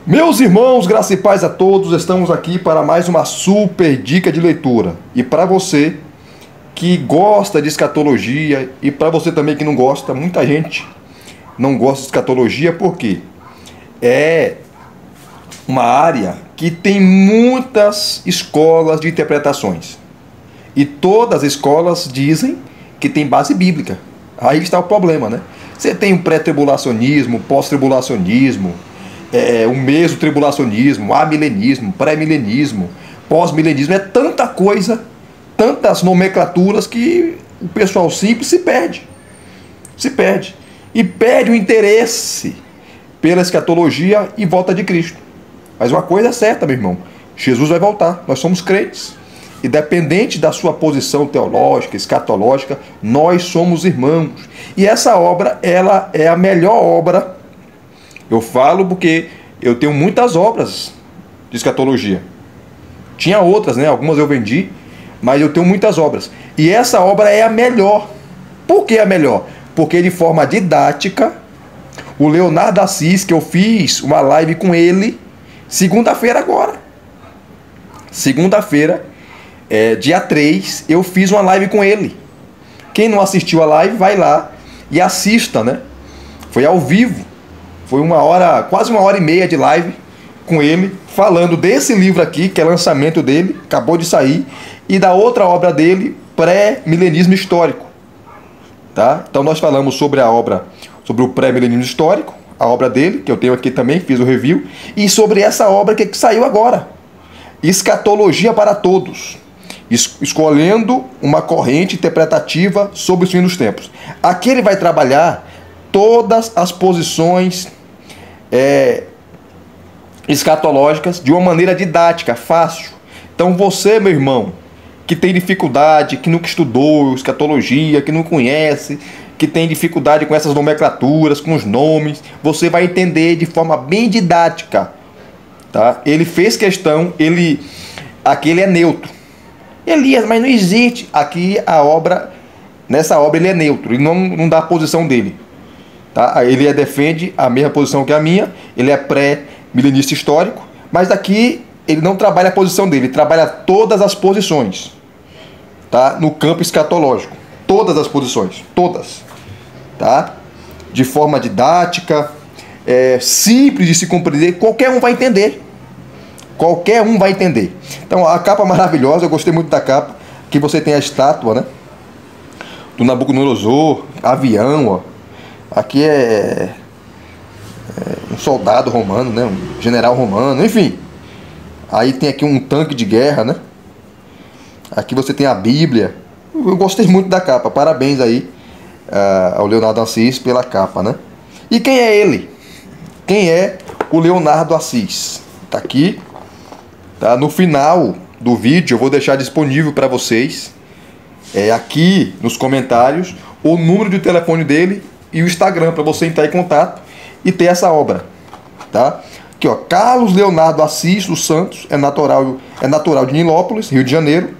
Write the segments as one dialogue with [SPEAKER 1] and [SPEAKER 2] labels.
[SPEAKER 1] Meus irmãos, graça e paz a todos, estamos aqui para mais uma super dica de leitura. E para você que gosta de escatologia e para você também que não gosta, muita gente não gosta de escatologia porque é uma área que tem muitas escolas de interpretações. E todas as escolas dizem que tem base bíblica. Aí está o problema, né? Você tem o pré-tribulacionismo, pós-tribulacionismo, o meso-tribulacionismo, amilenismo, pré-milenismo, pós-milenismo. É tanta coisa, tantas nomenclaturas que o pessoal simples se perde. Se perde. E perde o interesse pela escatologia e volta de Cristo. Mas uma coisa é certa, meu irmão. Jesus vai voltar. Nós somos crentes. Independente da sua posição teológica, escatológica, nós somos irmãos. E essa obra, ela é a melhor obra. Eu falo porque eu tenho muitas obras de escatologia. Tinha outras, né? Algumas eu vendi, mas eu tenho muitas obras. E essa obra é a melhor. Por que a melhor? Porque de forma didática, o Leonardo Assis, que eu fiz uma live com ele, segunda-feira agora. Segunda-feira, dia 3, eu fiz uma live com ele. Quem não assistiu a live, vai lá e assista, né? Foi ao vivo. Foi uma hora, quase uma hora e meia de live com ele, falando desse livro aqui, que é lançamento dele, acabou de sair, e da outra obra dele, Pré-Milenismo Histórico. Tá? Então nós falamos sobre a obra, sobre o Pré-Milenismo Histórico, a obra dele, que eu tenho aqui também, fiz o review, e sobre essa obra que saiu agora, Escatologia para Todos, escolhendo uma corrente interpretativa sobre os fins dos tempos. Aqui ele vai trabalhar todas as posições escatológicas de uma maneira didática, fácil. Então você, meu irmão, que tem dificuldade, que nunca estudou escatologia, que não conhece, que tem dificuldade com essas nomenclaturas, com os nomes, você vai entender de forma bem didática. Tá? Ele fez questão, aqui ele é neutro. Elias, mas não existe. Aqui a obra, nessa obra ele é neutro, ele não dá a posição dele. Tá? Ele defende a mesma posição que a minha, ele é pré-milenista histórico, mas aqui ele não trabalha a posição dele, ele trabalha todas as posições, tá? No campo escatológico, todas as posições, todas, tá? De forma didática, simples de se compreender, qualquer um vai entender. Qualquer um vai entender. Então a capa maravilhosa, eu gostei muito da capa, que você tem a estátua, né? Do Nabucodonosor, avião, ó. Aqui é um soldado romano, né? Um general romano, enfim. Aí tem aqui um tanque de guerra, né? Aqui você tem a Bíblia. Eu gostei muito da capa. Parabéns aí ao Leonardo Assis pela capa, né? E quem é ele? Quem é o Leonardo Assis? Tá aqui. Tá? No final do vídeo eu vou deixar disponível para vocês, aqui nos comentários, o número de telefone dele e o Instagram para você entrar em contato e ter essa obra, tá? Aqui, ó, Carlos Leonardo Assis dos Santos, é natural de Nilópolis, Rio de Janeiro,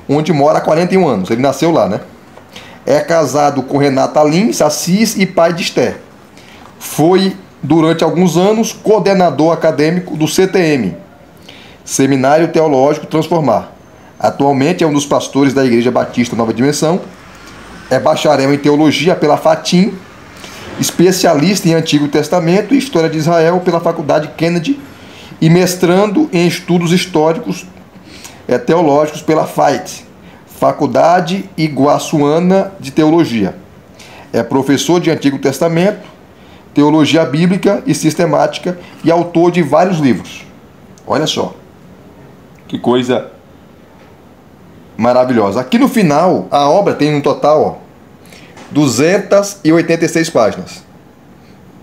[SPEAKER 1] onde mora há 41 anos. Ele nasceu lá, né? É casado com Renata Lins Assis e pai de Esther. Foi durante alguns anos coordenador acadêmico do CTM, Seminário Teológico Transformar. Atualmente é um dos pastores da Igreja Batista Nova Dimensão. É bacharel em teologia pela FATIM, especialista em Antigo Testamento e História de Israel pela Faculdade Kennedy e mestrando em estudos históricos teológicos pela FAIT, Faculdade Iguaçuana de Teologia. É professor de Antigo Testamento, teologia bíblica e sistemática e autor de vários livros. Olha só, que coisa maravilhosa. Aqui no final, a obra tem um total, ó, 286 páginas.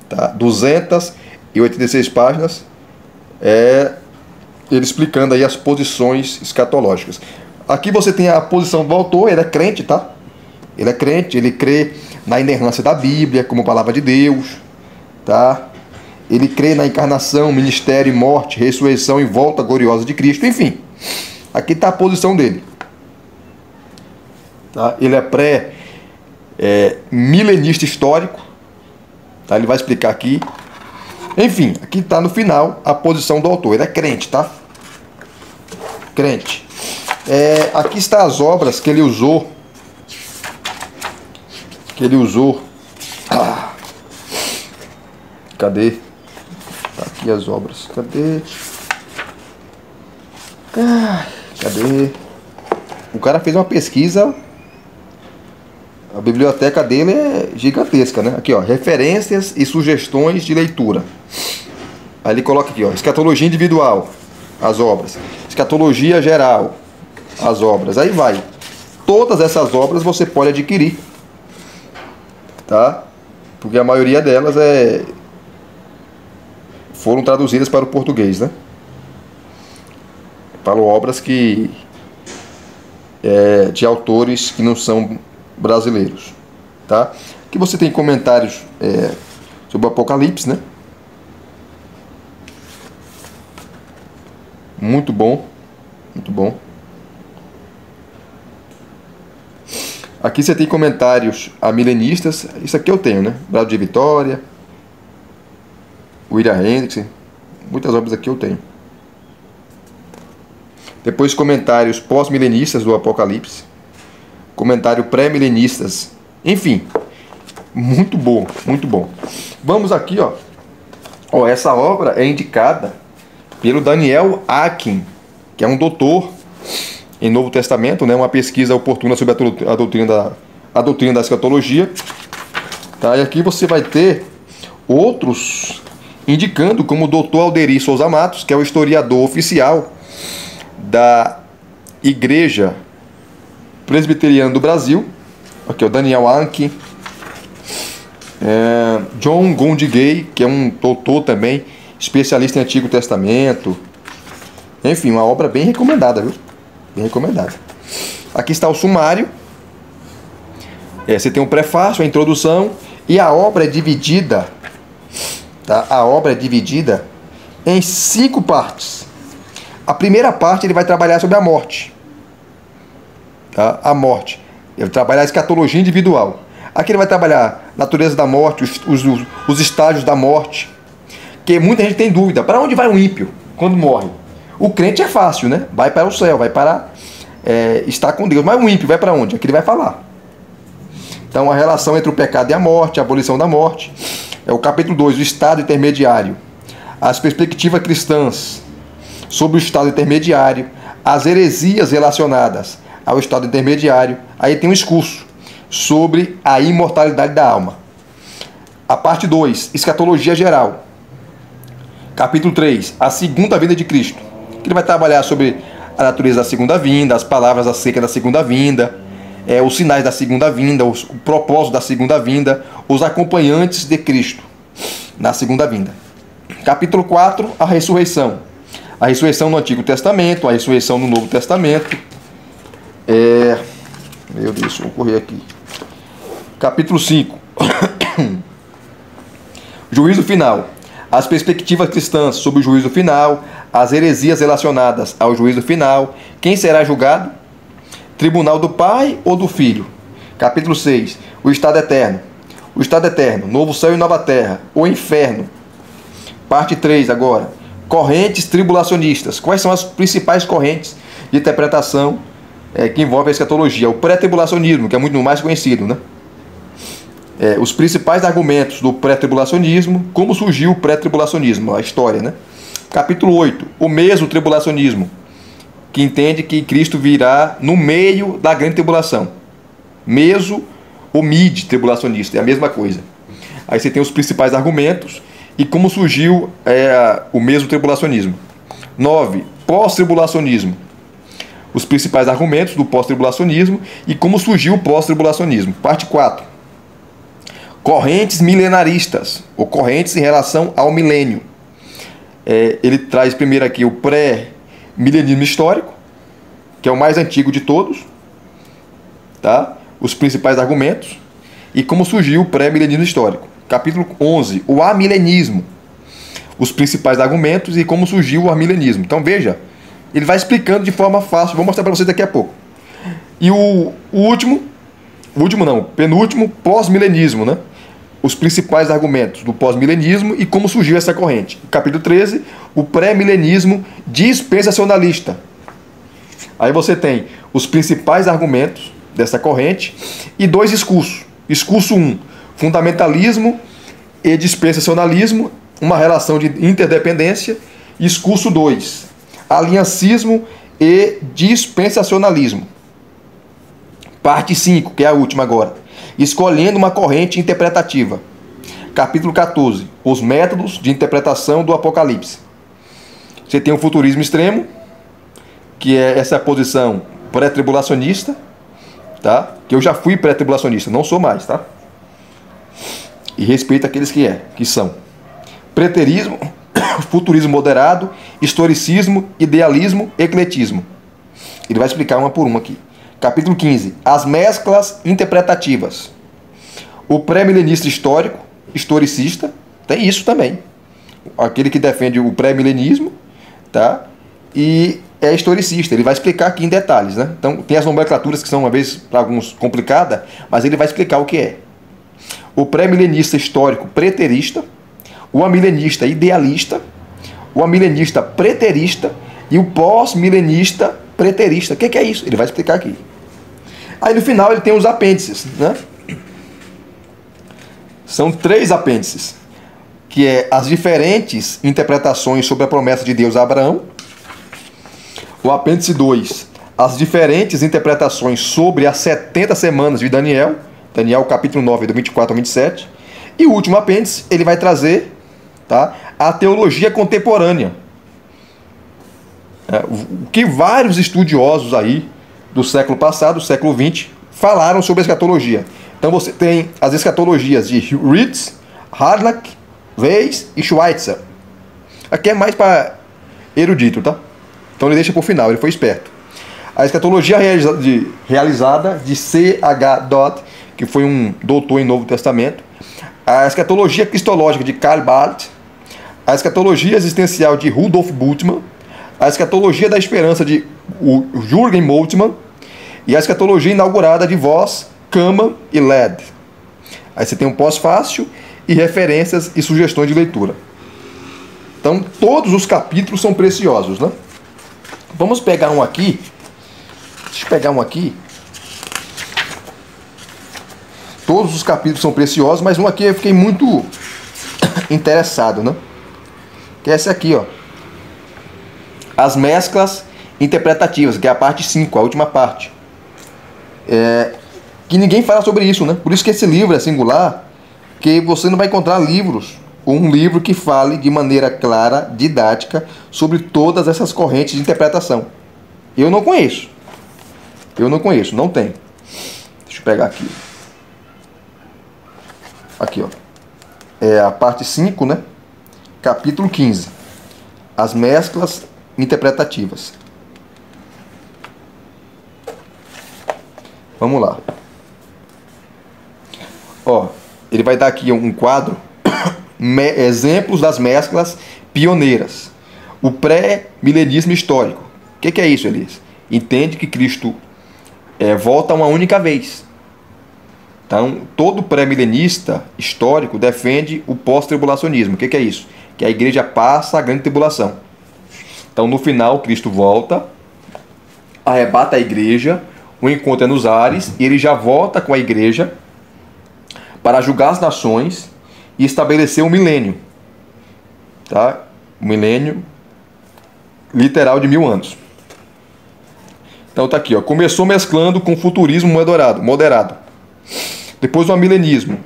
[SPEAKER 1] Tá? 286 páginas. Ele explicando aí as posições escatológicas. Aqui você tem a posição do autor, ele é crente, tá? Ele é crente, ele crê na inerrância da Bíblia como palavra de Deus, tá? Ele crê na encarnação, ministério, morte, ressurreição e volta gloriosa de Cristo. Enfim, aqui está a posição dele. Tá? Ele é milenista histórico. Tá? Ele vai explicar aqui Enfim, aqui está no final a posição do autor. Ele é crente, tá? Crente. Aqui está as obras que ele usou. Cadê? Tá aqui as obras. Cadê? Cadê? O cara fez uma pesquisa. A biblioteca dele é gigantesca, né? Aqui, ó, referências e sugestões de leitura. Aí ele coloca aqui, ó, escatologia individual, as obras. Escatologia geral, as obras. Aí vai. Todas essas obras você pode adquirir, tá? Porque a maioria delas foram traduzidas para o português, né? Falo obras de autores que não são brasileiros, tá? Aqui você tem comentários sobre o Apocalipse, né? Muito bom, muito bom. Aqui você tem comentários a milenistas. Isso aqui eu tenho, né? Brado de Vitória, William Hendricks, muitas obras aqui eu tenho. Depois comentários pós-milenistas do Apocalipse, comentário pré-milenistas, enfim, muito bom, muito bom. Vamos aqui, ó, essa obra é indicada pelo Daniel Akin, que é um doutor em Novo Testamento, né, uma pesquisa oportuna sobre a doutrina da escatologia, tá? E aqui você vai ter outros indicando, como o Dr. Alderi Souza Matos, que é o historiador oficial da Igreja Presbiteriana do Brasil. Aqui é o Daniel Akin. John Gondigay, que é um doutor também, especialista em Antigo Testamento. Enfim, uma obra bem recomendada, viu? Bem recomendada. Aqui está o sumário. Você tem um prefácio, a introdução, e a obra é dividida, tá? A obra é dividida em 5 partes. A primeira parte ele vai trabalhar sobre a morte, tá? A morte. Ele vai trabalhar a escatologia individual. Aqui ele vai trabalhar a natureza da morte, os estágios da morte. Que muita gente tem dúvida. Para onde vai o ímpio quando morre? O crente é fácil, né? Vai para o céu, vai para estar com Deus. Mas o ímpio vai para onde? Aqui ele vai falar. Então a relação entre o pecado e a morte, a abolição da morte. É o capítulo 2, o estado intermediário. As perspectivas cristãs sobre o estado intermediário. As heresias relacionadas ao estado intermediário. Aí tem um excurso sobre a imortalidade da alma. A parte 2, escatologia geral. Capítulo 3, a segunda vinda de Cristo. Ele vai trabalhar sobre a natureza da segunda vinda, as palavras acerca da segunda vinda, os sinais da segunda vinda, o propósito da segunda vinda, os acompanhantes de Cristo na segunda vinda. Capítulo 4, a ressurreição. A ressurreição no Antigo Testamento, a ressurreição no Novo Testamento. Meu Deus, vou correr aqui. Capítulo 5. Juízo final. As perspectivas cristãs sobre o juízo final, as heresias relacionadas ao juízo final, quem será julgado? Tribunal do Pai ou do Filho? Capítulo 6. O estado eterno. O estado eterno, novo céu e nova terra. O inferno. Parte 3 agora. Correntes tribulacionistas. Quais são as principais correntes de interpretação que envolvem a escatologia? O pré-tribulacionismo, que é muito mais conhecido, né? Os principais argumentos do pré-tribulacionismo, como surgiu o pré-tribulacionismo, a história, né? Capítulo 8, o meso-tribulacionismo, que entende que Cristo virá no meio da grande tribulação. Meso ou mid-tribulacionista, é a mesma coisa. Aí você tem os principais argumentos e como surgiu o meso-tribulacionismo. 9, pós-tribulacionismo. Os principais argumentos do pós-tribulacionismo e como surgiu o pós-tribulacionismo. Parte 4. Correntes milenaristas, ou correntes em relação ao milênio. Ele traz primeiro aqui o pré-milenismo histórico, que é o mais antigo de todos, tá? Os principais argumentos, e como surgiu o pré-milenismo histórico. Capítulo 11, o amilenismo. Os principais argumentos e como surgiu o amilenismo. Então veja, ele vai explicando de forma fácil, vou mostrar para vocês daqui a pouco. E o penúltimo, pós-milenismo, né? os principais argumentos do pós-milenismo e como surgiu essa corrente. Capítulo 13, o pré-milenismo dispensacionalista. Aí você tem os principais argumentos dessa corrente e dois discursos. Discurso 1, fundamentalismo e dispensacionalismo, uma relação de interdependência. Discurso 2, aliancismo e dispensacionalismo. Parte 5, que é a última agora. Escolhendo uma corrente interpretativa. Capítulo 14, os métodos de interpretação do Apocalipse. Você tem o futurismo extremo, que é essa posição pré-tribulacionista, tá? Que eu já fui pré-tribulacionista, não sou mais, tá? E respeito aqueles que são. Preterismo, futurismo moderado, historicismo, idealismo, ecletismo. Ele vai explicar uma por uma aqui. Capítulo 15, as mesclas interpretativas. O pré-milenista histórico, historicista, tem isso também. Aquele que defende o pré-milenismo, tá? E é historicista, ele vai explicar aqui em detalhes, né? Então, tem as nomenclaturas que são, uma vez, para alguns, complicadas, mas ele vai explicar o que é. O pré-milenista histórico preterista, o amilenista idealista, o amilenista preterista e o pós-milenista preterista. O que é isso? Ele vai explicar aqui. Aí no final ele tem os apêndices, né? São 3 apêndices, que é as diferentes interpretações sobre a promessa de Deus a Abraão. O apêndice 2, as diferentes interpretações sobre as 70 semanas de Daniel. Daniel capítulo 9, do 24 ao 27. E o último apêndice, ele vai trazer, tá, a teologia contemporânea. O que vários estudiosos aí do século passado, século XX, falaram sobre a escatologia. Então você tem as escatologias de Ritz, Harnack, Weiss e Schweitzer. Aqui é mais para erudito, tá? Então ele deixa por final, ele foi esperto. A escatologia realizada de C.H. Dodd, que foi um doutor em Novo Testamento. A escatologia cristológica de Karl Barth. A escatologia existencial de Rudolf Bultmann. A escatologia da esperança de Jürgen Moltmann. E a escatologia inaugurada de Voss, Kamen e Led. Aí você tem um pós-fácil e referências e sugestões de leitura. Então, todos os capítulos são preciosos, né? Vamos pegar um aqui. Deixa eu pegar um aqui. Todos os capítulos são preciosos, mas um aqui eu fiquei muito interessado, né? Que é esse aqui, ó. As mesclas interpretativas, que é a parte 5, a última parte. Que ninguém fala sobre isso, né? Por isso que esse livro é singular, que você não vai encontrar livros, ou um livro que fale de maneira clara, didática, sobre todas essas correntes de interpretação. Eu não conheço. Não tem. Deixa eu pegar aqui. Aqui, ó. É a parte 5, né? Capítulo 15. As mesclas interpretativas. Vamos lá. Ó, ele vai dar aqui um quadro, exemplos das mesclas pioneiras. O pré-milenismo histórico. O que é isso, Elias? Entende que Cristo volta uma única vez. Então, todo pré-milenista histórico defende o pós-tribulacionismo. O que é isso? Que a igreja passa a grande tribulação. Então, no final, Cristo volta, arrebata a igreja, o encontra nos ares, e ele já volta com a igreja para julgar as nações e estabelecer o milênio. Tá? O milênio literal de 1000 anos. Então tá aqui, ó. Começou mesclando com futurismo moderado. Depois o amilenismo.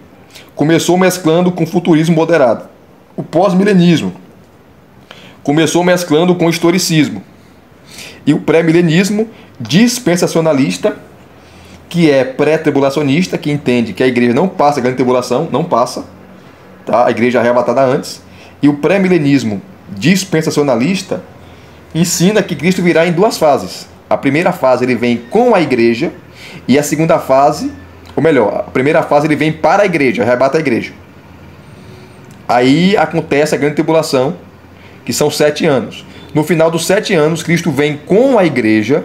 [SPEAKER 1] Começou mesclando com futurismo moderado. O pós-milenismo. Começou mesclando com historicismo. E o pré-milenismo dispensacionalista, que é pré-tribulacionista, que entende que a igreja não passa a grande tribulação, não passa, tá? A igreja é arrebatada antes. E o pré-milenismo dispensacionalista ensina que Cristo virá em 2 fases. A primeira fase ele vem com a igreja, e a segunda fase, ou melhor, a primeira fase ele vem para a igreja, arrebata a igreja. Aí acontece a grande tribulação, que são 7 anos. No final dos 7 anos, Cristo vem com a igreja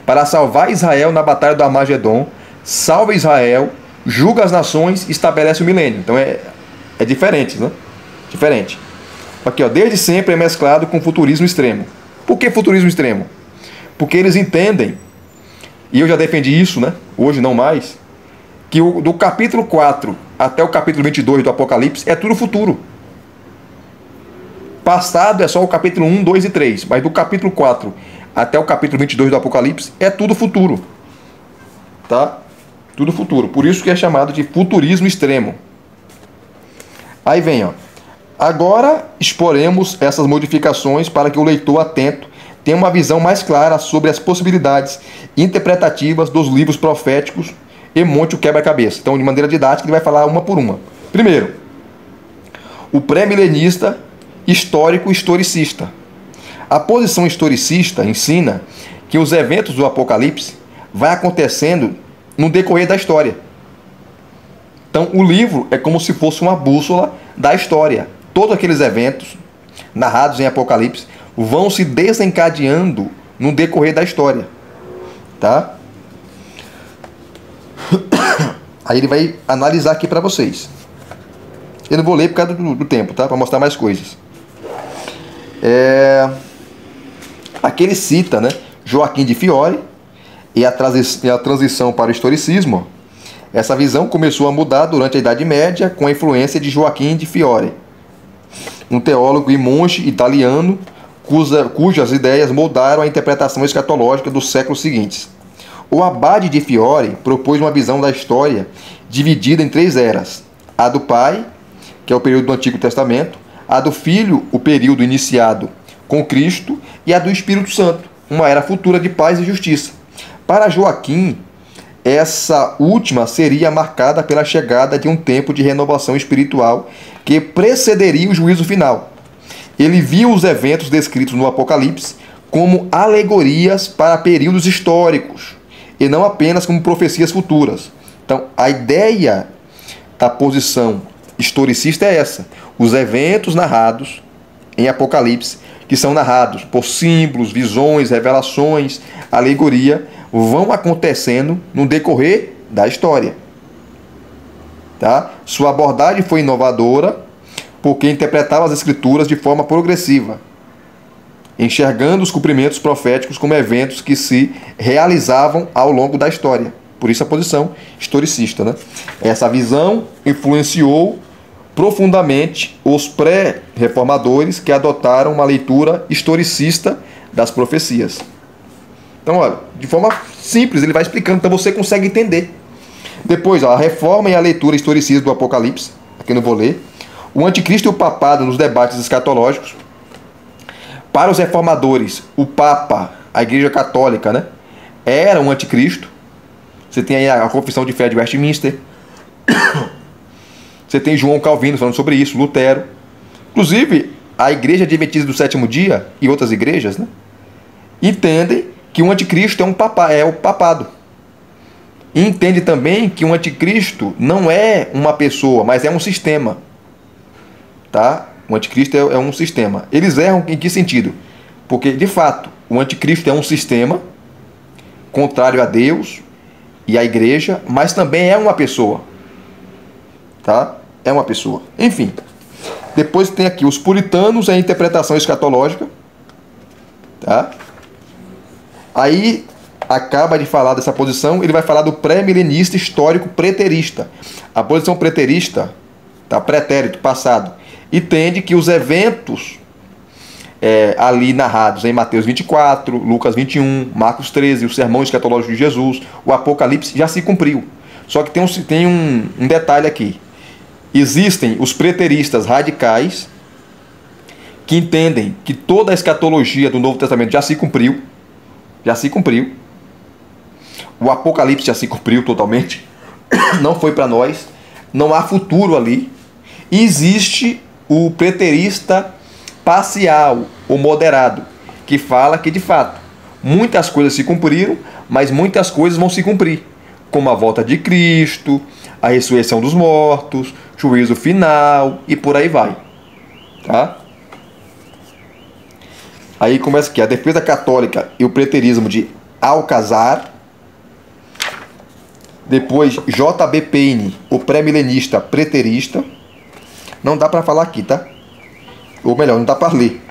[SPEAKER 1] para salvar Israel na batalha do Armagedon, salva Israel, julga as nações e estabelece o milênio. Então é diferente, né? Diferente. Aqui, ó, desde sempre é mesclado com futurismo extremo. Por que futurismo extremo? Porque eles entendem, e eu já defendi isso, né? Hoje não mais, que do capítulo 4 até o capítulo 22 do Apocalipse é tudo futuro. Passado é só o capítulo 1, 2 e 3, mas do capítulo 4 até o capítulo 22 do Apocalipse é tudo futuro. Tá? Tudo futuro. Por isso que é chamado de futurismo extremo. Aí vem, ó. Agora exporemos essas modificações para que o leitor atento tenha uma visão mais clara sobre as possibilidades interpretativas dos livros proféticos e monte o quebra-cabeça. Então, de maneira didática, ele vai falar uma por uma. Primeiro, o pré-milenista histórico-historicista. A posição historicista ensina que os eventos do Apocalipse vão acontecendo no decorrer da história. Então, o livro é como se fosse uma bússola da história. Todos aqueles eventos narrados em Apocalipse vão se desencadeando no decorrer da história. Tá? Aí ele vai analisar aqui para vocês. Eu não vou ler por causa do tempo, tá? Para mostrar mais coisas. Aqui ele cita, né, Joaquim de Fiore e a transição para o historicismo. Essa visão começou a mudar durante a Idade Média com a influência de Joaquim de Fiore, um teólogo e monge italiano cujas ideias moldaram a interpretação escatológica dos séculos seguintes. O abade de Fiore propôs uma visão da história dividida em 3 eras: a do Pai, que é o período do Antigo Testamento, a do Filho, o período iniciado com Cristo, e a do Espírito Santo, uma era futura de paz e justiça. Para Joaquim, essa última seria marcada pela chegada de um tempo de renovação espiritual que precederia o juízo final. Ele viu os eventos descritos no Apocalipse como alegorias para períodos históricos e não apenas como profecias futuras. Então, a ideia da posição historicista é essa: os eventos narrados em Apocalipse, que são narrados por símbolos, visões, revelações, alegoria, vão acontecendo no decorrer da história. Tá? Sua abordagem foi inovadora porque interpretava as escrituras de forma progressiva, enxergando os cumprimentos proféticos como eventos que se realizavam ao longo da história. Por isso a posição historicista, né? Essa visão influenciou profundamente os pré-reformadores que adotaram uma leitura historicista das profecias. Então, olha, de forma simples ele vai explicando, então você consegue entender. Depois, ó, a reforma e a leitura historicista do Apocalipse, aqui não vou ler. O anticristo e o papado nos debates escatológicos. Para os reformadores, o Papa, a Igreja Católica, né, era um anticristo. Você tem aí a Confissão de Fé de Westminster. Você tem João Calvino falando sobre isso, Lutero. Inclusive, a Igreja Adventista do Sétimo Dia e outras igrejas, né, entendem que o anticristo é o papado. E entende também que o anticristo não é uma pessoa, mas é um sistema. Tá? O anticristo é um sistema. Eles erram em que sentido? Porque, de fato, o anticristo é um sistema contrário a Deus e à igreja, mas também é uma pessoa. Tá? É uma pessoa. Enfim. Depois tem aqui os puritanos e a interpretação escatológica. Tá? Aí acaba de falar dessa posição, ele vai falar do pré-milenista histórico preterista. A posição preterista, tá? Pretérito, passado, entende que os eventos ali narrados em Mateus 24, Lucas 21, Marcos 13, o sermão escatológico de Jesus, o Apocalipse já se cumpriu. Só que tem um detalhe aqui. Existem os preteristas radicais que entendem que toda a escatologia do Novo Testamento já se cumpriu. Já se cumpriu. O Apocalipse já se cumpriu totalmente. Não foi para nós. Não há futuro ali. E existe o preterista parcial, ou moderado, que fala que, de fato, muitas coisas se cumpriram, mas muitas coisas vão se cumprir. Como a volta de Cristo, a ressurreição dos mortos, juízo final e por aí vai. Tá? Aí começa aqui a defesa católica e o preterismo de Alcazar. Depois, J.B. Payne, o pré-milenista preterista. Não dá para falar aqui, tá? Ou melhor, não dá para ler.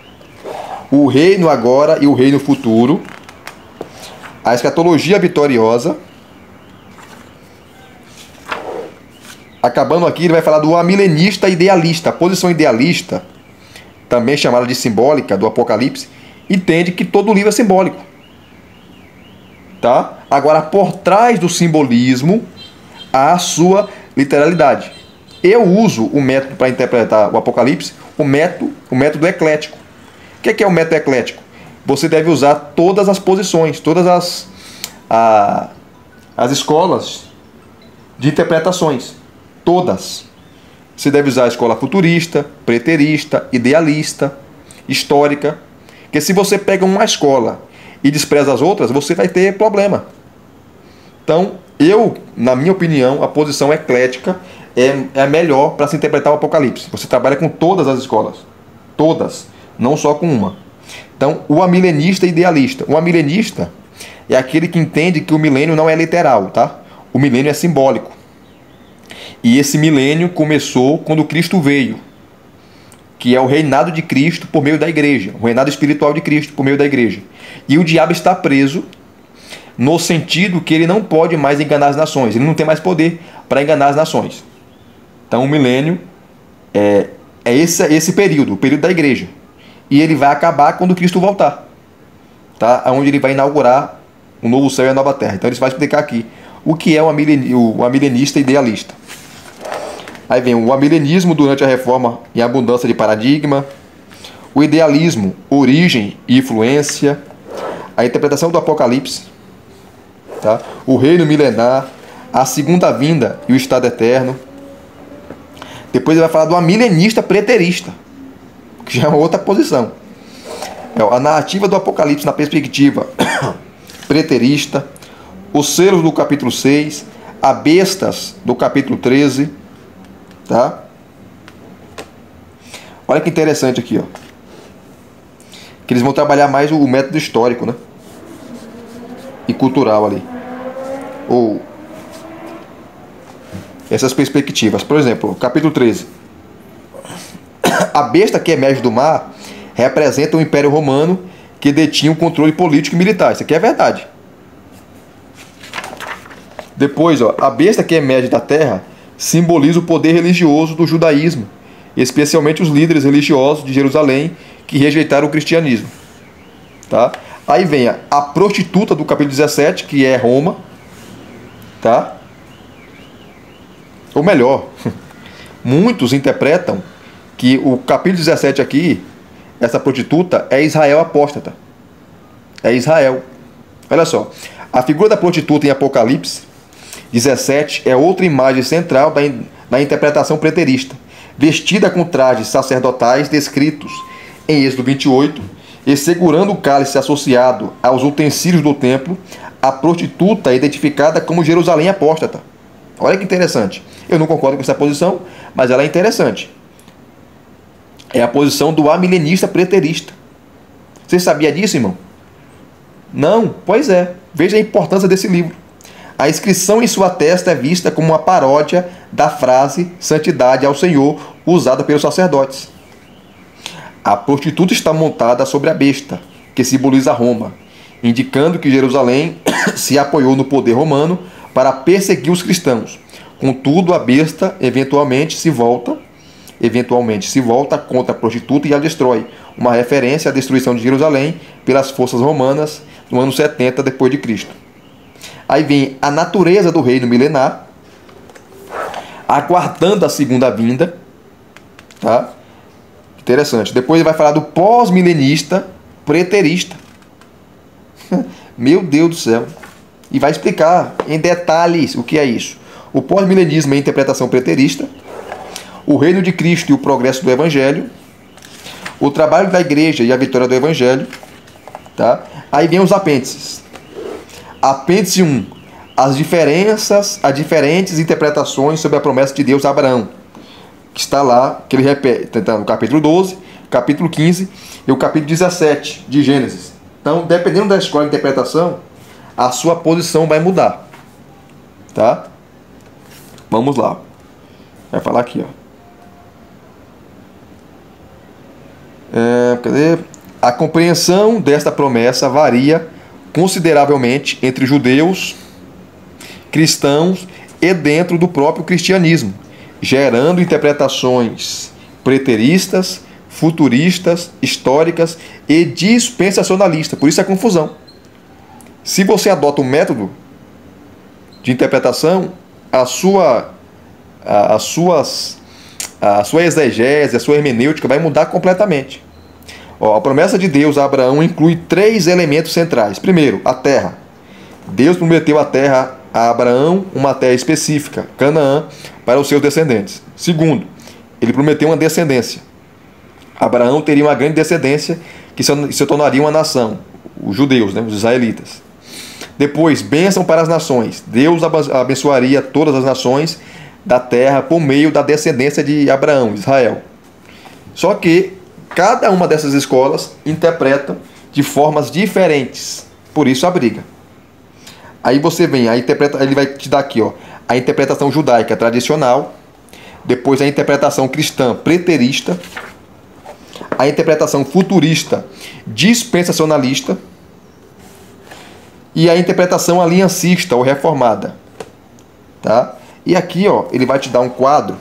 [SPEAKER 1] O reino agora e o reino futuro. A escatologia vitoriosa. Acabando aqui, ele vai falar do amilenista idealista. A posição idealista, também chamada de simbólica, do Apocalipse, entende que todo livro é simbólico. Tá? Agora, por trás do simbolismo, há a sua literalidade. Eu uso o método para interpretar o Apocalipse, o método eclético. O que é o método eclético? Você deve usar todas as posições, todas as escolas de interpretações. Todas. Você deve usar a escola futurista, preterista, idealista, histórica. Porque se você pega uma escola e despreza as outras, você vai ter problema. Então, na minha opinião, a posição eclética é a melhor para se interpretar o Apocalipse. Você trabalha com todas as escolas. Todas. Não só com uma. Então, o amilenista idealista. O amilenista é aquele que entende que o milênio não é literal, tá? O milênio é simbólico. E esse milênio começou quando Cristo veio, que é o reinado de Cristo por meio da igreja, o reinado espiritual de Cristo por meio da igreja. E o diabo está preso no sentido que ele não pode mais enganar as nações, ele não tem mais poder para enganar as nações. Então o milênio é esse período, o período da igreja. E ele vai acabar quando Cristo voltar, tá? Onde ele vai inaugurar o novo céu e a nova terra. Então ele vai explicar aqui o que é o amilenista idealista. Aí vem o amilenismo durante a reforma e a abundância de paradigma, o idealismo, origem e influência, a interpretação do Apocalipse, tá? O reino milenar, a segunda vinda e o estado eterno. Depois ele vai falar do amilenista preterista, que já é uma outra posição. A narrativa do Apocalipse na perspectiva preterista, os selos do capítulo 6, a bestas do capítulo 13, tá? Olha que interessante aqui, ó. Que eles vão trabalhar mais o método histórico, né? E cultural ali. Ou essas perspectivas. Por exemplo, capítulo 13. A besta que emerge do mar representa o Império Romano que detinha o controle político e militar. Isso aqui é verdade. Depois, ó, a besta que emerge da terra simboliza o poder religioso do judaísmo, especialmente os líderes religiosos de Jerusalém que rejeitaram o cristianismo. Tá? Aí vem a prostituta do capítulo 17, que é Roma. Tá? Ou melhor, muitos interpretam que o capítulo 17 aqui, essa prostituta, é Israel apóstata. É Israel. Olha só, a figura da prostituta em Apocalipse 17 é outra imagem central da interpretação preterista, vestida com trajes sacerdotais descritos em Êxodo 28, e segurando o cálice associado aos utensílios do templo, a prostituta é identificada como Jerusalém apóstata. Olha que interessante. Eu não concordo com essa posição, mas ela é interessante. É a posição do amilenista preterista. Você sabia disso, irmão? Não? Pois é. Veja a importância desse livro. A inscrição em sua testa é vista como uma paródia da frase santidade ao Senhor usada pelos sacerdotes. A prostituta está montada sobre a besta, que simboliza Roma, indicando que Jerusalém se apoiou no poder romano para perseguir os cristãos. Contudo, a besta eventualmente se volta contra a prostituta e a destrói, uma referência à destruição de Jerusalém pelas forças romanas no ano 70 depois de Cristo. Aí vem a natureza do reino milenar, aguardando a segunda vinda, tá? Interessante. Depois ele vai falar do pós-milenista preterista. Meu Deus do céu. E vai explicar em detalhes o que é isso. O pós-milenismo é a interpretação preterista, o reino de Cristo e o progresso do Evangelho, o trabalho da igreja e a vitória do Evangelho, tá? Aí vem os apêndices. Apêndice 1. As diferentes interpretações sobre a promessa de Deus a Abraão. Que está lá, que ele repete no capítulo 12, capítulo 15 e o capítulo 17 de Gênesis. Então, dependendo da escola de interpretação, a sua posição vai mudar. Tá? Vamos lá. Vai falar aqui, ó. Cadê? A compreensão desta promessa varia consideravelmente entre judeus, cristãos e dentro do próprio cristianismo, gerando interpretações preteristas, futuristas, históricas e dispensacionalistas. Por isso a confusão. Se você adota um método de interpretação, a sua exegese, a sua hermenêutica vai mudar completamente. A promessa de Deus a Abraão inclui 3 elementos centrais. Primeiro, a terra. Deus prometeu a terra a Abraão, uma terra específica, Canaã, para os seus descendentes. Segundo, ele prometeu uma descendência. Abraão teria uma grande descendência que se tornaria uma nação, os judeus, né, os israelitas. Depois, bênção para as nações. Deus abençoaria todas as nações da terra por meio da descendência de Abraão, Israel. Só que cada uma dessas escolas interpreta de formas diferentes. Por isso a briga. Aí você vem, ele vai te dar aqui, ó, a interpretação judaica tradicional, depois a interpretação cristã preterista, a interpretação futurista dispensacionalista e a interpretação aliancista ou reformada. Tá? E aqui, ó, ele vai te dar um quadro,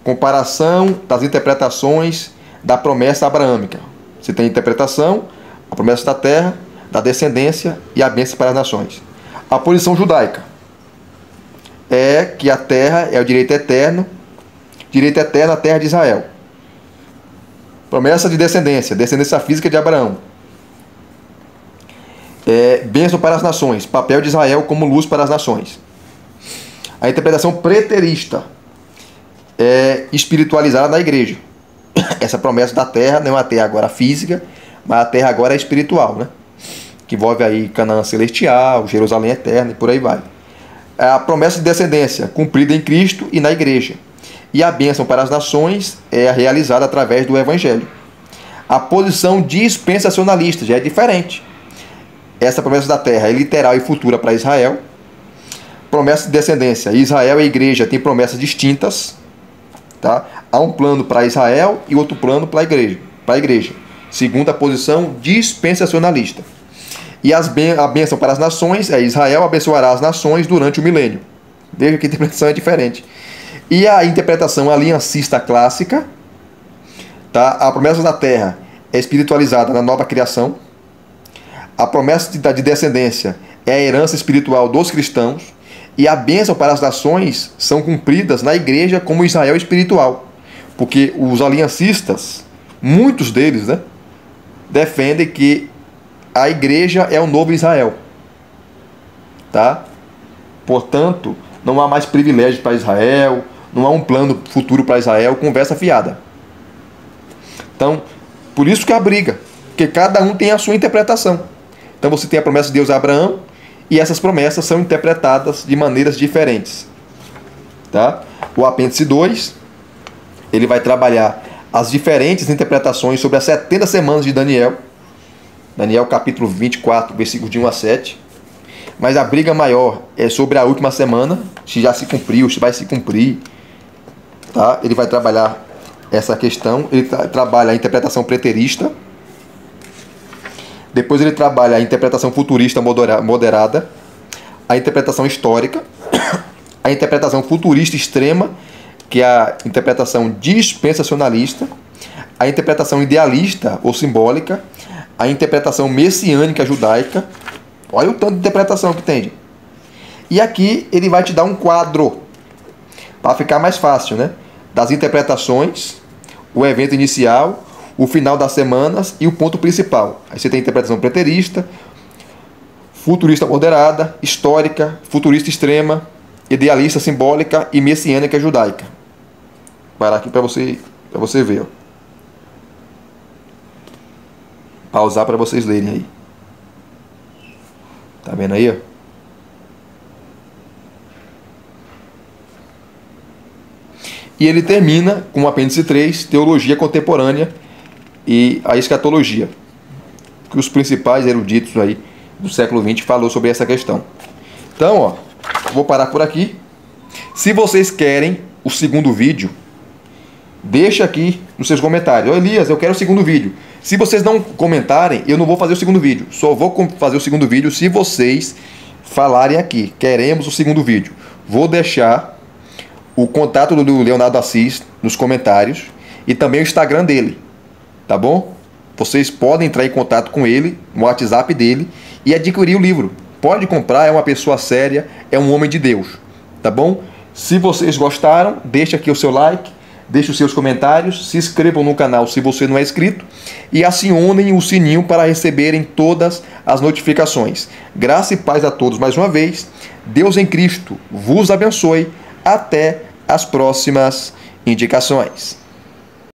[SPEAKER 1] comparação das interpretações da promessa abraâmica. Você tem a interpretação, a promessa da terra, da descendência e a bênção para as nações. A posição judaica é que a terra é o direito eterno à terra de Israel. Promessa de descendência, descendência física de Abraão. Bênção para as nações, papel de Israel como luz para as nações. A interpretação preterista é espiritualizada na igreja. Essa promessa da terra não é uma terra agora física, mas a terra agora é espiritual, né? Que envolve aí Canaã celestial, Jerusalém eterna e por aí vai. A promessa de descendência cumprida em Cristo e na igreja. E a bênção para as nações é realizada através do Evangelho. A posição dispensacionalista já é diferente. Essa promessa da terra é literal e futura para Israel. Promessa de descendência. Israel e a igreja têm promessas distintas. Tá? Há um plano para Israel e outro plano para a igreja. Segundo a posição dispensacionalista. E a bênção para as nações é Israel abençoará as nações durante o milênio. Veja que a interpretação é diferente. E a interpretação aliancista clássica, tá? A promessa da terra é espiritualizada na nova criação. A promessa de descendência é a herança espiritual dos cristãos. E a bênção para as nações são cumpridas na igreja como Israel espiritual. Porque os aliancistas, muitos deles, né, defendem que a igreja é o novo Israel. Tá? Portanto, não há mais privilégio para Israel, não há um plano futuro para Israel, conversa fiada. Então, por isso que a briga, porque cada um tem a sua interpretação. Então você tem a promessa de Deus a Abraão, e essas promessas são interpretadas de maneiras diferentes. Tá? O apêndice 2, ele vai trabalhar as diferentes interpretações sobre as 70 semanas de Daniel. Daniel capítulo 24, versículos de 1 a 7. Mas a briga maior é sobre a última semana, se já se cumpriu, se vai se cumprir. Tá? Ele vai trabalhar essa questão. Ele trabalha a interpretação preterista. Depois ele trabalha a interpretação futurista moderada, a interpretação histórica, a interpretação futurista extrema, que é a interpretação dispensacionalista, a interpretação idealista ou simbólica, a interpretação messiânica judaica. Olha o tanto de interpretação que tem. E aqui ele vai te dar um quadro, para ficar mais fácil, né? Das interpretações, o evento inicial, o final das semanas e o ponto principal. Aí você tem a interpretação preterista, futurista moderada, histórica, futurista extrema, idealista simbólica e messiânica judaica. Vai lá aqui para você ver. Ó. Pausar para vocês lerem aí. Tá vendo aí? Ó? E ele termina com o apêndice 3, Teologia Contemporânea e a Escatologia, que os principais eruditos aí do século XX falou sobre essa questão. Então, ó, vou parar por aqui. Se vocês querem o segundo vídeo, deixa aqui nos seus comentários. Ô Elias, eu quero o segundo vídeo. Se vocês não comentarem, eu não vou fazer o segundo vídeo. Só vou fazer o segundo vídeo se vocês falarem aqui. Queremos o segundo vídeo. Vou deixar o contato do Leonardo Assis nos comentários e também o Instagram dele, tá bom? Vocês podem entrar em contato com ele no WhatsApp dele e adquirir o livro. Pode comprar, é uma pessoa séria, é um homem de Deus, tá bom? Se vocês gostaram, deixa aqui o seu like, deixe os seus comentários, se inscrevam no canal se você não é inscrito e acionem o sininho para receberem todas as notificações. Graça e paz a todos mais uma vez. Deus em Cristo vos abençoe. Até as próximas indicações.